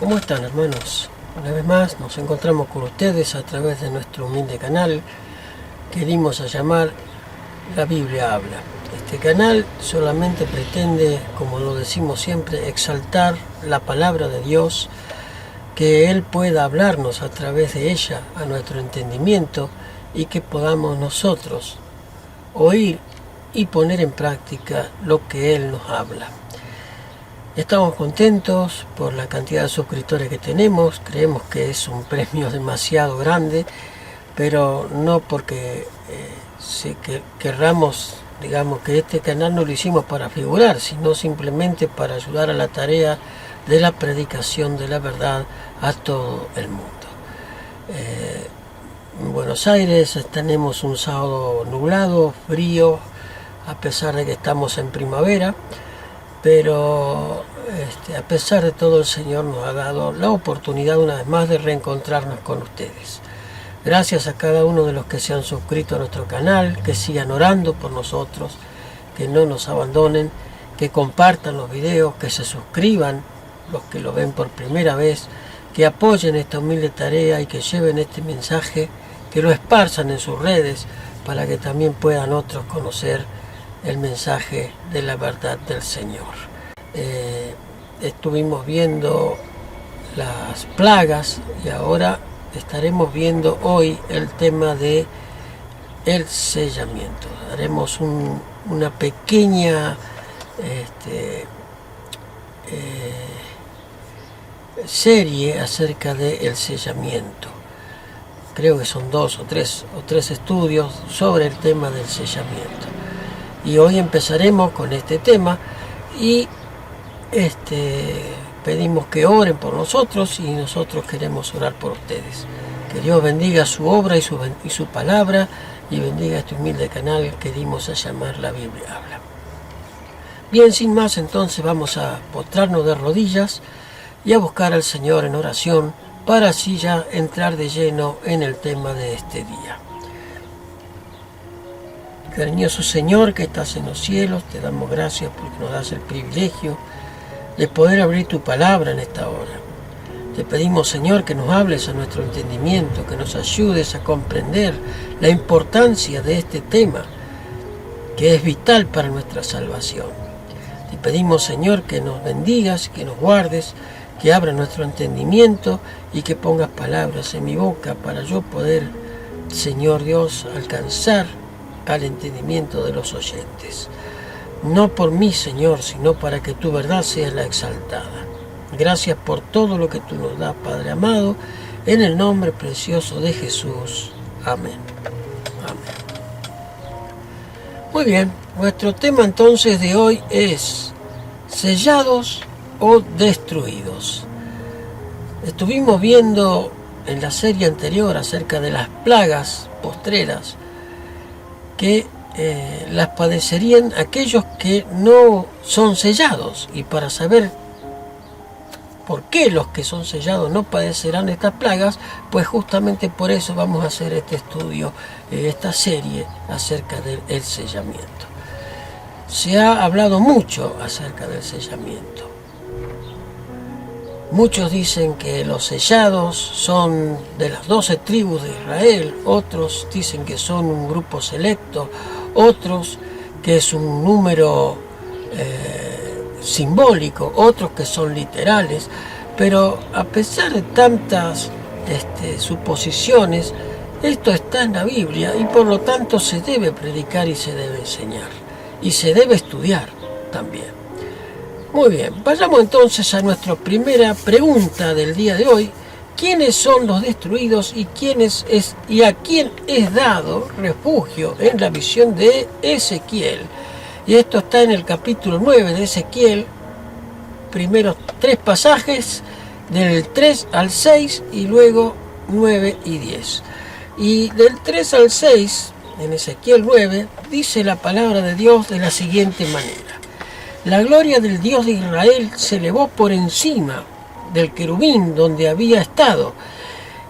¿Cómo están, hermanos? Una vez más nos encontramos con ustedes a través de nuestro humilde canal que dimos a llamar La Biblia Habla. Este canal solamente pretende, como lo decimos siempre, exaltar la palabra de Dios, que Él pueda hablarnos a través de ella a nuestro entendimiento y que podamos nosotros oír y poner en práctica lo que Él nos habla. Estamos contentos por la cantidad de suscriptores que tenemos, creemos que es un premio demasiado grande, pero no porque querramos, digamos, que este canal no lo hicimos para figurar, sino simplemente para ayudar a la tarea de la predicación de la verdad a todo el mundo. En Buenos Aires tenemos un sábado nublado, frío, a pesar de que estamos en primavera, pero a pesar de todo el Señor nos ha dado la oportunidad una vez más de reencontrarnos con ustedes. Gracias a cada uno de los que se han suscrito a nuestro canal, que sigan orando por nosotros, que no nos abandonen, que compartan los videos, que se suscriban los que lo ven por primera vez, que apoyen esta humilde tarea y que lleven este mensaje, que lo esparzan en sus redes para que también puedan otros conocer el mensaje de la verdad del Señor. Estuvimos viendo las plagas y ahora estaremos viendo hoy el tema de el sellamiento. Haremos una pequeña serie acerca del sellamiento. Creo que son dos o tres estudios sobre el tema del sellamiento. Y hoy empezaremos con este tema y pedimos que oren por nosotros y nosotros queremos orar por ustedes. Que Dios bendiga su obra y su palabra y bendiga este humilde canal que dimos a llamar La Biblia Habla. Bien, sin más, entonces vamos a postrarnos de rodillas y a buscar al Señor en oración para así ya entrar de lleno en el tema de este día. Cariñoso Señor que estás en los cielos, te damos gracias porque nos das el privilegio de poder abrir tu palabra en esta hora. Te pedimos, Señor, que nos hables a nuestro entendimiento, que nos ayudes a comprender la importancia de este tema, que es vital para nuestra salvación. Te pedimos, Señor, que nos bendigas, que nos guardes, que abra nuestro entendimiento y que pongas palabras en mi boca para yo poder, Señor Dios, alcanzar al entendimiento de los oyentes. No por mí, Señor, sino para que tu verdad sea la exaltada. Gracias por todo lo que tú nos das, Padre amado, en el nombre precioso de Jesús. Amén. Amén. Muy bien, nuestro tema entonces de hoy es sellados o destruidos. Estuvimos viendo en la serie anterior acerca de las plagas postreras que las padecerían aquellos que no son sellados, y para saber por qué los que son sellados no padecerán estas plagas, pues justamente por eso vamos a hacer este estudio, esta serie acerca del sellamiento. Se ha hablado mucho acerca del sellamiento. Muchos dicen que los sellados son de las 12 tribus de Israel, otros dicen que son un grupo selecto, otros que es un número simbólico, otros que son literales, pero a pesar de tantas suposiciones, esto está en la Biblia y por lo tanto se debe predicar y se debe enseñar y se debe estudiar también. Muy bien, vayamos entonces a nuestra primera pregunta del día de hoy. ¿Quiénes son los destruidos y a quién es dado refugio en la visión de Ezequiel? Y esto está en el capítulo 9 de Ezequiel, primeros 3 pasajes, del 3 al 6 y luego 9 y 10. Y del 3 al 6, en Ezequiel 9, dice la palabra de Dios de la siguiente manera. La gloria del Dios de Israel se elevó por encima del querubín donde había estado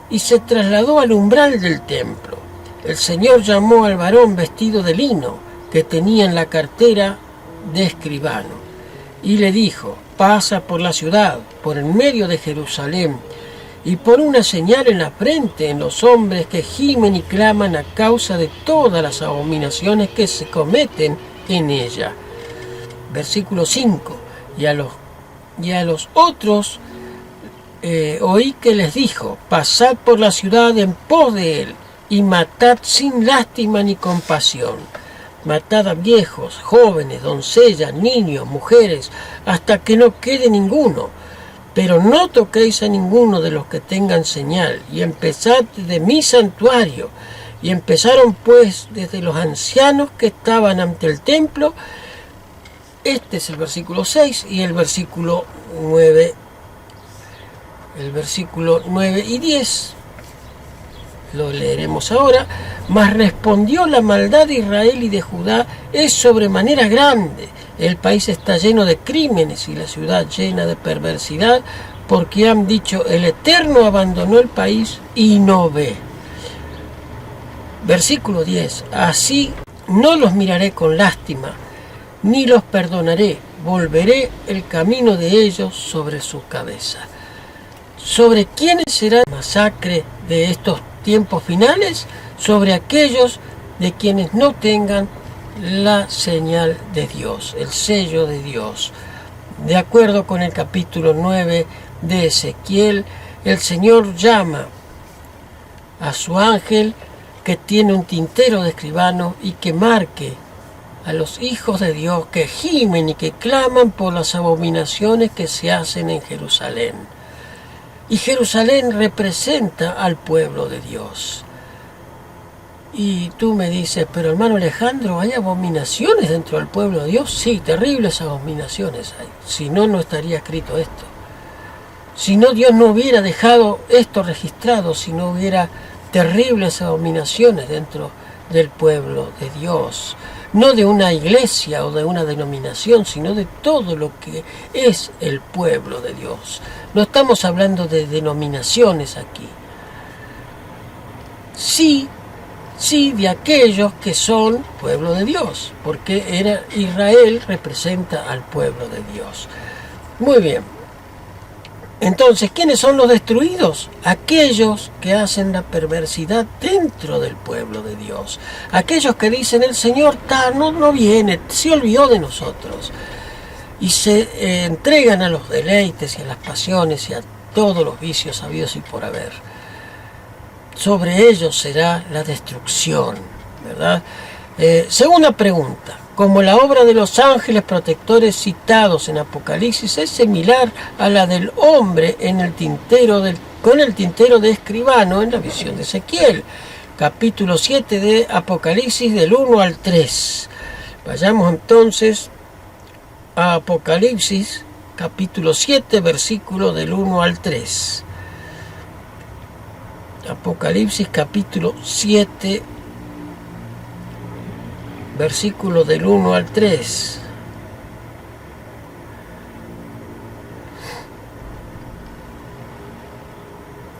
y se trasladó al umbral del templo. El Señor llamó al varón vestido de lino que tenía en la cartera de escribano y le dijo: pasa por la ciudad, por el medio de Jerusalén, y pon una señal en la frente en los hombres que gimen y claman a causa de todas las abominaciones que se cometen en ella. Versículo 5. Y a los otros oí que les dijo: pasad por la ciudad en pos de él, y matad sin lástima ni compasión. Matad a viejos, jóvenes, doncellas, niños, mujeres, hasta que no quede ninguno. Pero no toquéis a ninguno de los que tengan señal, y empezad de mi santuario. Y empezaron pues desde los ancianos que estaban ante el templo. Este es el versículo 6 y el versículo 9. El versículo 9 y 10. Lo leeremos ahora. Mas respondió: la maldad de Israel y de Judá es sobremanera grande. El país está lleno de crímenes y la ciudad llena de perversidad, porque han dicho: el Eterno abandonó el país y no ve. Versículo 10. Así no los miraré con lástima, ni los perdonaré. Volveré el camino de ellos sobre su cabeza. ¿Sobre quiénes será la masacre de estos tiempos finales? Sobre aquellos de quienes no tengan la señal de Dios, el sello de Dios. De acuerdo con el capítulo 9 de Ezequiel, el Señor llama a su ángel que tiene un tintero de escribano y que marque a los hijos de Dios que gimen y que claman por las abominaciones que se hacen en Jerusalén. Y Jerusalén representa al pueblo de Dios. Y tú me dices: pero hermano Alejandro, ¿hay abominaciones dentro del pueblo de Dios? Sí, terribles abominaciones hay. Si no, no estaría escrito esto. Si no, Dios no hubiera dejado esto registrado, si no hubiera terribles abominaciones dentro del pueblo de Dios. No de una iglesia o de una denominación, sino de todo lo que es el pueblo de Dios. No estamos hablando de denominaciones aquí. Sí, de aquellos que son pueblo de Dios, porque Israel representa al pueblo de Dios. Muy bien. Entonces, ¿quiénes son los destruidos? Aquellos que hacen la perversidad dentro del pueblo de Dios. Aquellos que dicen: el Señor no viene, se olvidó de nosotros. Y se entregan a los deleites y a las pasiones y a todos los vicios habidos y por haber. Sobre ellos será la destrucción, ¿verdad? Segunda pregunta. Como la obra de los ángeles protectores citados en Apocalipsis es similar a la del hombre con el tintero de escribano en la visión de Ezequiel, capítulo 7 de Apocalipsis, del 1 al 3. Vayamos entonces a Apocalipsis, capítulo 7, versículo del 1 al 3. Apocalipsis, capítulo 7, versículo del 1 al 3.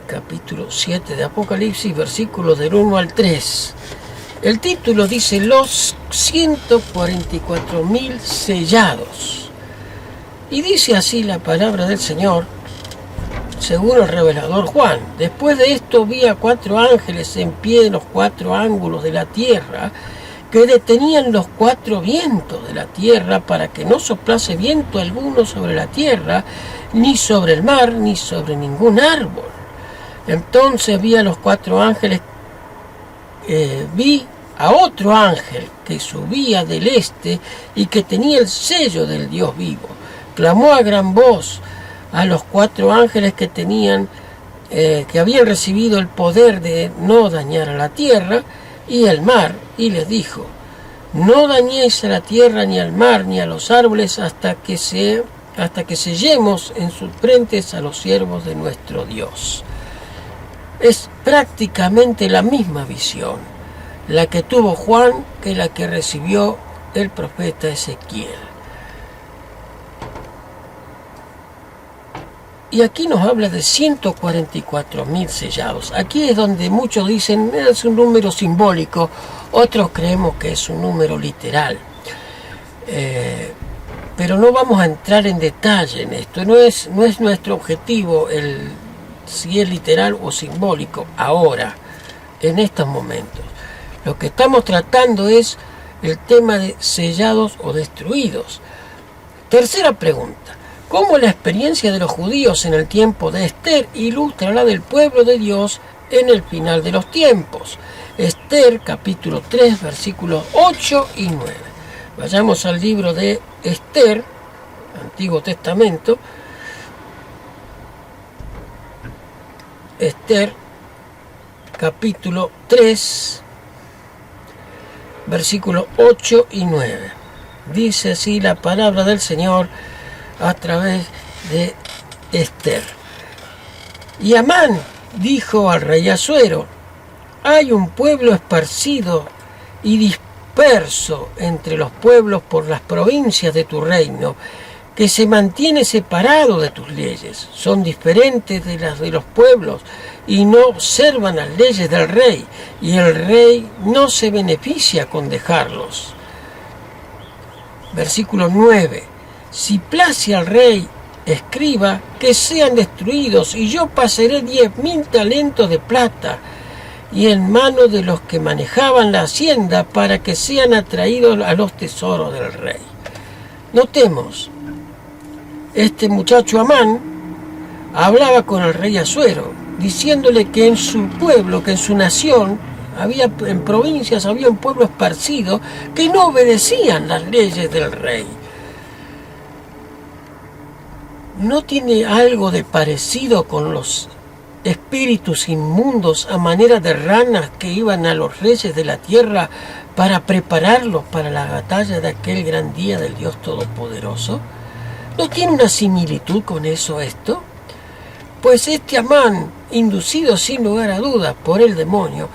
Capítulo 7 de Apocalipsis, versículo del 1 al 3. El título dice: los 144.000 sellados. Y dice así la palabra del Señor, según el revelador Juan: después de esto vi a 4 ángeles en pie en los 4 ángulos de la tierra, que detenían los 4 vientos de la tierra para que no soplase viento alguno sobre la tierra, ni sobre el mar, ni sobre ningún árbol. Entonces vi a los 4 ángeles, vi a otro ángel que subía del este y que tenía el sello del Dios vivo. Clamó a gran voz a los 4 ángeles que habían recibido el poder de no dañar a la tierra y el mar, y les dijo: no dañéis a la tierra, ni al mar, ni a los árboles, hasta que sellemos en sus frentes a los siervos de nuestro Dios. Es prácticamente la misma visión la que tuvo Juan que la que recibió el profeta Ezequiel. Y aquí nos habla de 144.000 sellados. Aquí es donde muchos dicen: es un número simbólico, otros creemos que es un número literal. pero no vamos a entrar en detalle en esto. No es nuestro objetivo si es literal o simbólico ahora, en estos momentos. Lo que estamos tratando es el tema de sellados o destruidos. Tercera pregunta: ¿cómo la experiencia de los judíos en el tiempo de Esther ilustra la del pueblo de Dios en el final de los tiempos? Esther, capítulo 3, versículos 8 y 9. Vayamos al libro de Esther, Antiguo Testamento. Esther, capítulo 3, versículos 8 y 9. Dice así la palabra del Señor a través de Esther. Y Amán dijo al rey Asuero: hay un pueblo esparcido y disperso entre los pueblos por las provincias de tu reino, que se mantiene separado de tus leyes. Son diferentes de las de los pueblos y no observan las leyes del rey, y el rey no se beneficia con dejarlos. Versículo 9. Si place al rey, escriba que sean destruidos, y yo pasaré 10.000 talentos de plata y en manos de los que manejaban la hacienda para que sean atraídos a los tesoros del rey. Notemos, este muchacho Amán hablaba con el rey Asuero, diciéndole que en su pueblo, que en su nación, en provincias había un pueblo esparcido que no obedecían las leyes del rey. ¿No tiene algo de parecido con los espíritus inmundos a manera de ranas que iban a los reyes de la tierra para prepararlos para la batalla de aquel gran día del Dios Todopoderoso? ¿No tiene una similitud con eso esto? Pues este Amán, inducido sin lugar a dudas por el demonio,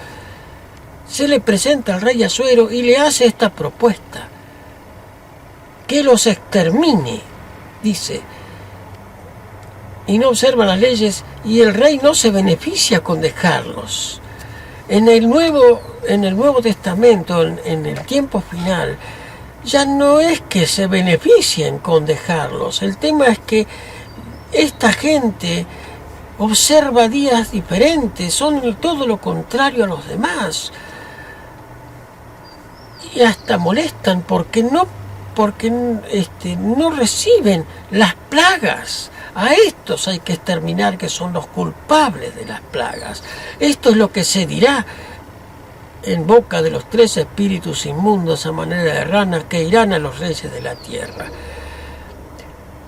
se le presenta al rey Asuero y le hace esta propuesta: que los extermine, dice, y no observan las leyes, y el rey no se beneficia con dejarlos. En el Nuevo Testamento, en el tiempo final, ya no es que se beneficien con dejarlos. El tema es que esta gente observa días diferentes, son todo lo contrario a los demás. Y hasta molestan porque no reciben las plagas. A estos hay que exterminar, que son los culpables de las plagas. Esto es lo que se dirá en boca de los 3 espíritus inmundos a manera de ranas que irán a los reyes de la tierra.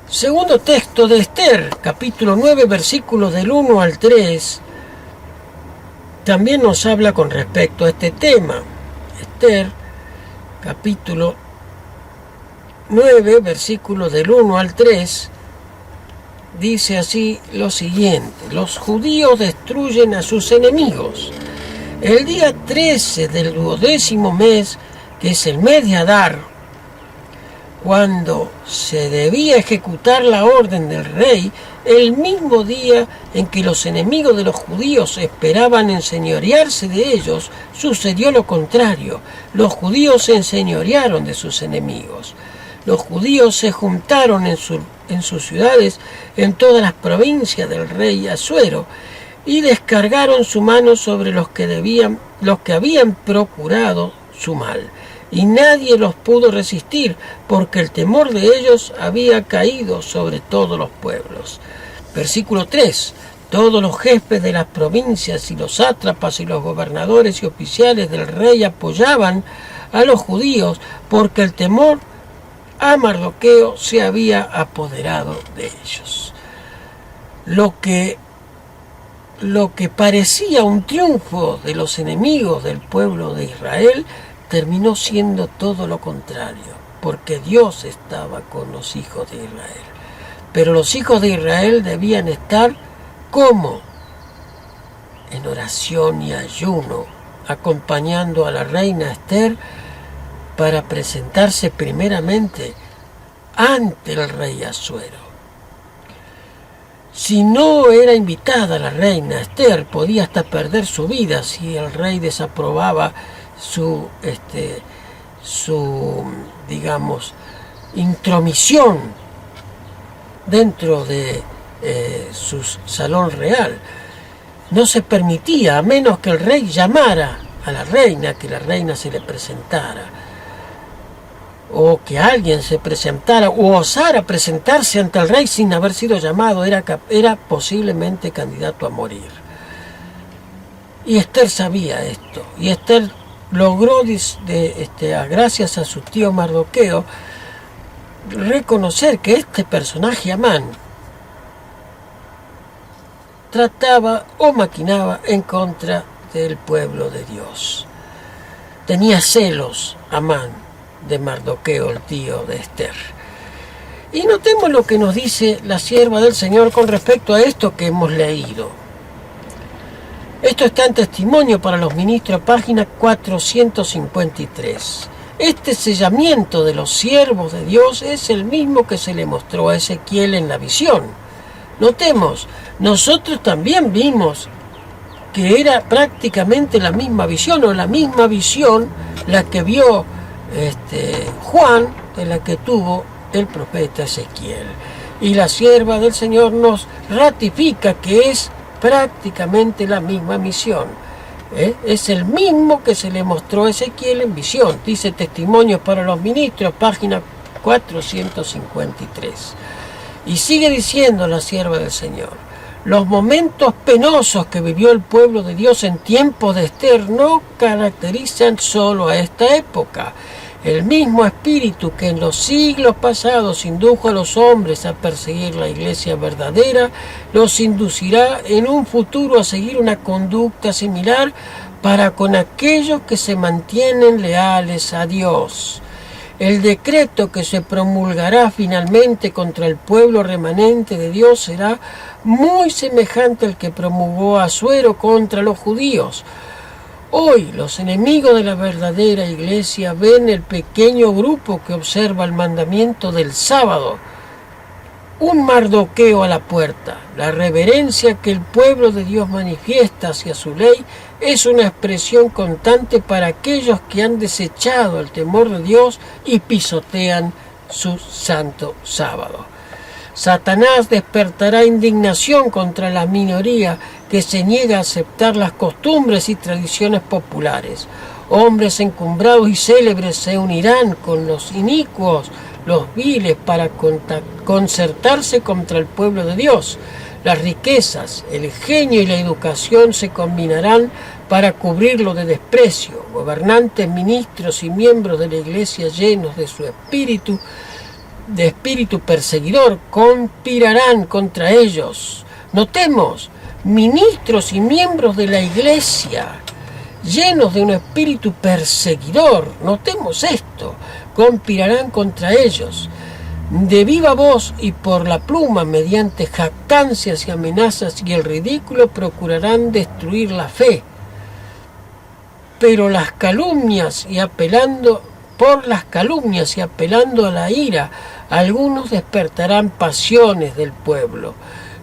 Segundo texto de Esther, capítulo 9, versículos del 1 al 3, también nos habla con respecto a este tema. Esther, capítulo 9, versículos del 1 al 3, dice así lo siguiente: los judíos destruyen a sus enemigos. El día 13 del 12º mes, que es el mes de Adar, cuando se debía ejecutar la orden del rey, el mismo día en que los enemigos de los judíos esperaban enseñorearse de ellos, sucedió lo contrario. Los judíos se enseñorearon de sus enemigos. Los judíos se juntaron en sus ciudades, en todas las provincias del rey Asuero, y descargaron su mano sobre los que habían procurado su mal. Y nadie los pudo resistir, porque el temor de ellos había caído sobre todos los pueblos. Versículo 3. Todos los jefes de las provincias y los sátrapas y los gobernadores y oficiales del rey apoyaban a los judíos, porque el temor a Mardoqueo se había apoderado de ellos. Lo que parecía un triunfo de los enemigos del pueblo de Israel terminó siendo todo lo contrario, porque Dios estaba con los hijos de Israel. Pero los hijos de Israel debían estar como en oración y ayuno, acompañando a la reina Esther para presentarse primeramente ante el rey Asuero. Si no era invitada la reina Esther, podía hasta perder su vida si el rey desaprobaba su intromisión dentro de su salón real. No se permitía, a menos que el rey llamara a la reina, que la reina se le presentara, o que alguien se presentara, o osara presentarse ante el rey sin haber sido llamado, era posiblemente candidato a morir. Y Esther sabía esto, y Esther logró, gracias a su tío Mardoqueo, reconocer que este personaje, Amán, trataba o maquinaba en contra del pueblo de Dios. Tenía celos, Amán, de Mardoqueo, el tío de Esther. Y notemos lo que nos dice la sierva del Señor con respecto a esto que hemos leído. Esto está en Testimonio para los Ministros, página 453. Este sellamiento de los siervos de Dios es el mismo que se le mostró a Ezequiel en la visión. Notemos, nosotros también vimos que era prácticamente la misma visión, o la misma visión la que vio Juan, de la que tuvo el profeta Ezequiel. Y la sierva del Señor nos ratifica que es prácticamente la misma misión. Es el mismo que se le mostró a Ezequiel en visión. Dice Testimonios para los Ministros, página 453. Y sigue diciendo la sierva del Señor: los momentos penosos que vivió el pueblo de Dios en tiempos de Esther no caracterizan solo a esta época. El mismo espíritu que en los siglos pasados indujo a los hombres a perseguir la iglesia verdadera, los inducirá en un futuro a seguir una conducta similar para con aquellos que se mantienen leales a Dios. El decreto que se promulgará finalmente contra el pueblo remanente de Dios será muy semejante al que promulgó Asuero contra los judíos. Hoy los enemigos de la verdadera iglesia ven el pequeño grupo que observa el mandamiento del sábado, un Mardoqueo a la puerta. La reverencia que el pueblo de Dios manifiesta hacia su ley es una expresión constante para aquellos que han desechado el temor de Dios y pisotean su santo sábado. Satanás despertará indignación contra la minoría que se niega a aceptar las costumbres y tradiciones populares. Hombres encumbrados y célebres se unirán con los inicuos, los viles, para concertarse contra el pueblo de Dios. Las riquezas, el genio y la educación se combinarán para cubrirlo de desprecio. Gobernantes, ministros y miembros de la iglesia llenos de su espíritu perseguidor, conspirarán contra ellos. Notemos, ministros y miembros de la iglesia llenos de un espíritu perseguidor, notemos esto, conspirarán contra ellos. De viva voz y por la pluma, mediante jactancias y amenazas y el ridículo, procurarán destruir la fe. Pero las calumnias y apelando a la ira, algunos despertarán pasiones del pueblo.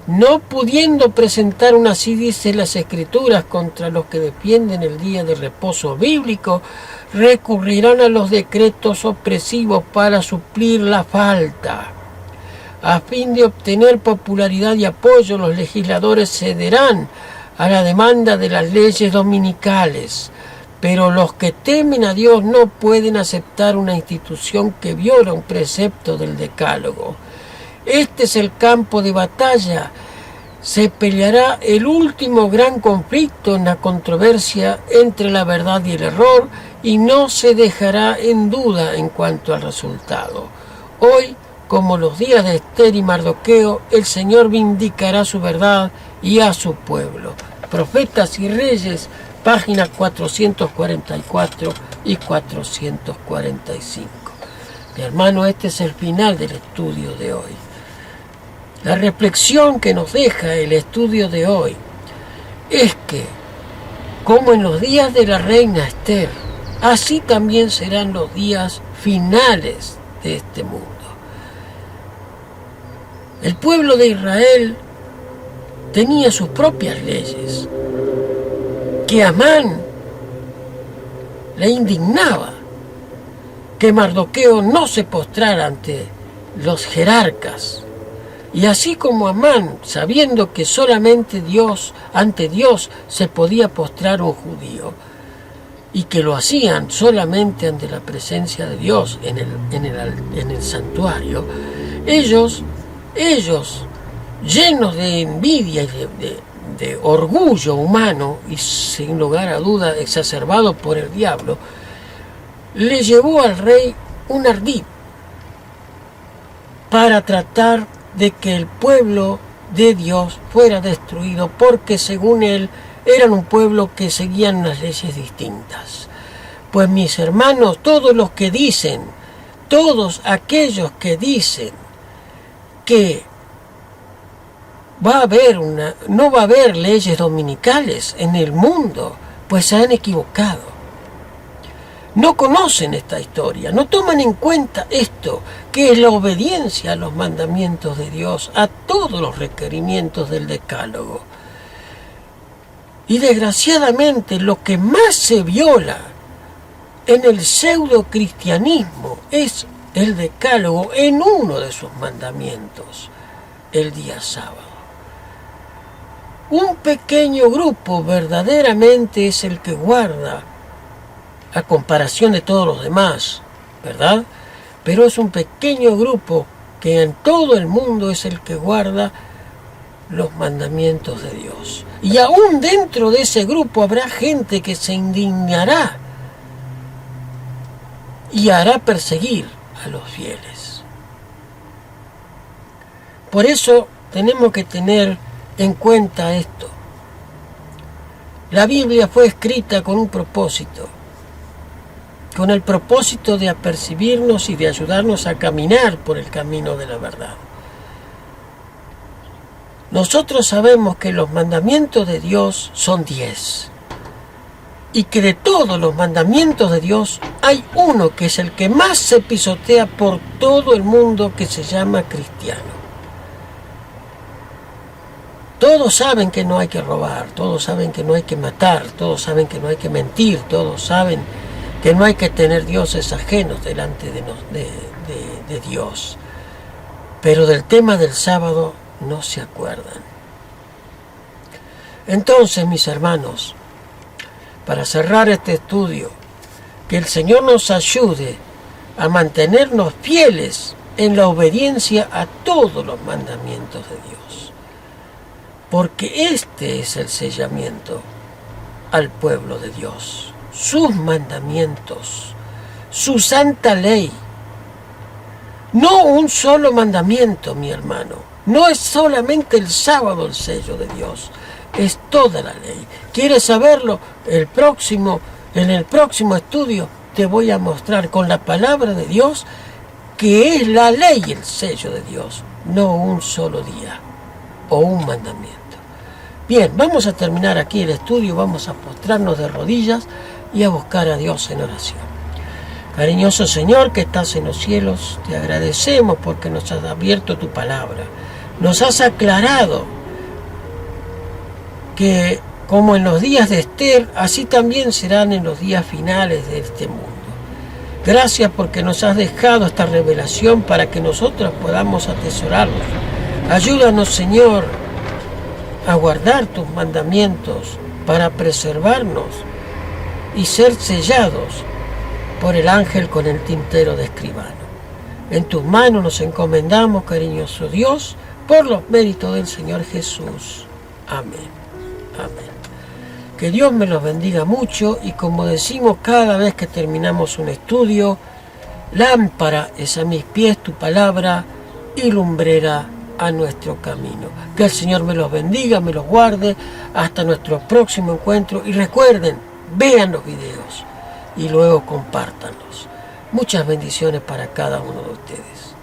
No pudiendo presentar una, así dice las Escrituras, contra los que defienden el día de reposo bíblico, recurrirán a los decretos opresivos para suplir la falta. A fin de obtener popularidad y apoyo, los legisladores cederán a la demanda de las leyes dominicales. Pero los que temen a Dios no pueden aceptar una institución que viola un precepto del Decálogo. Este es el campo de batalla. Se peleará el último gran conflicto en la controversia entre la verdad y el error, y no se dejará en duda en cuanto al resultado. Hoy, como los días de Esther y Mardoqueo, el Señor vindicará su verdad y a su pueblo. Profetas y Reyes, páginas 444 y 445. Mi hermano, este es el final del estudio de hoy. La reflexión que nos deja el estudio de hoy es que, como en los días de la reina Esther, así también serán los días finales de este mundo. El pueblo de Israel tenía sus propias leyes, que a Amán le indignaba, que Mardoqueo no se postrara ante los jerarcas. Y así como Amán, sabiendo que solamente ante Dios se podía postrar un judío, y que lo hacían solamente ante la presencia de Dios en el santuario, ellos, llenos de envidia y de orgullo humano, y sin lugar a duda exacerbado por el diablo, le llevó al rey un ardid para tratar de que el pueblo de Dios fuera destruido, porque según él eran un pueblo que seguían unas leyes distintas. Pues mis hermanos, todos aquellos que dicen que no va a haber leyes dominicales en el mundo, pues se han equivocado. No conocen esta historia, no toman en cuenta esto, que es la obediencia a los mandamientos de Dios, a todos los requerimientos del decálogo. Y desgraciadamente lo que más se viola en el pseudo cristianismo es el decálogo en uno de sus mandamientos, el día sábado. Un pequeño grupo verdaderamente es el que guarda, a comparación de todos los demás, ¿verdad? Pero es un pequeño grupo que en todo el mundo es el que guarda los mandamientos de Dios. Y aún dentro de ese grupo habrá gente que se indignará y hará perseguir a los fieles. Por eso tenemos que tener en cuenta esto. La Biblia fue escrita con un propósito, con el propósito de apercibirnos y de ayudarnos a caminar por el camino de la verdad. Nosotros sabemos que los mandamientos de Dios son 10, y que de todos los mandamientos de Dios hay uno que es el que más se pisotea por todo el mundo, que se llama cristiano. Todos saben que no hay que robar, todos saben que no hay que matar, todos saben que no hay que mentir, todos saben que no hay que tener dioses ajenos delante de Dios. Pero del tema del sábado no se acuerdan. Entonces, mis hermanos, para cerrar este estudio, que el Señor nos ayude a mantenernos fieles en la obediencia a todos los mandamientos de Dios. Porque este es el sellamiento al pueblo de Dios. Sus mandamientos, su santa ley. No un solo mandamiento, mi hermano. No es solamente el sábado el sello de Dios, es toda la ley. ¿Quieres saberlo? En el próximo estudio te voy a mostrar con la palabra de Dios que es la ley el sello de Dios, no un solo día o un mandamiento. Bien, vamos a terminar aquí el estudio, vamos a postrarnos de rodillas y a buscar a Dios en oración. Cariñoso Señor que estás en los cielos, te agradecemos porque nos has abierto tu palabra. Nos has aclarado que como en los días de Esther, así también serán en los días finales de este mundo. Gracias porque nos has dejado esta revelación para que nosotros podamos atesorarla. Ayúdanos, Señor, a guardar tus mandamientos para preservarnos y ser sellados por el ángel con el tintero de escribano. En tus manos nos encomendamos, cariñoso Dios, por los méritos del Señor Jesús. Amén. Amén. Que Dios me los bendiga mucho y como decimos cada vez que terminamos un estudio, lámpara es a mis pies tu palabra y lumbrera a nuestro camino. Que el Señor me los bendiga, me los guarde hasta nuestro próximo encuentro y recuerden, vean los videos y luego compártanlos. Muchas bendiciones para cada uno de ustedes.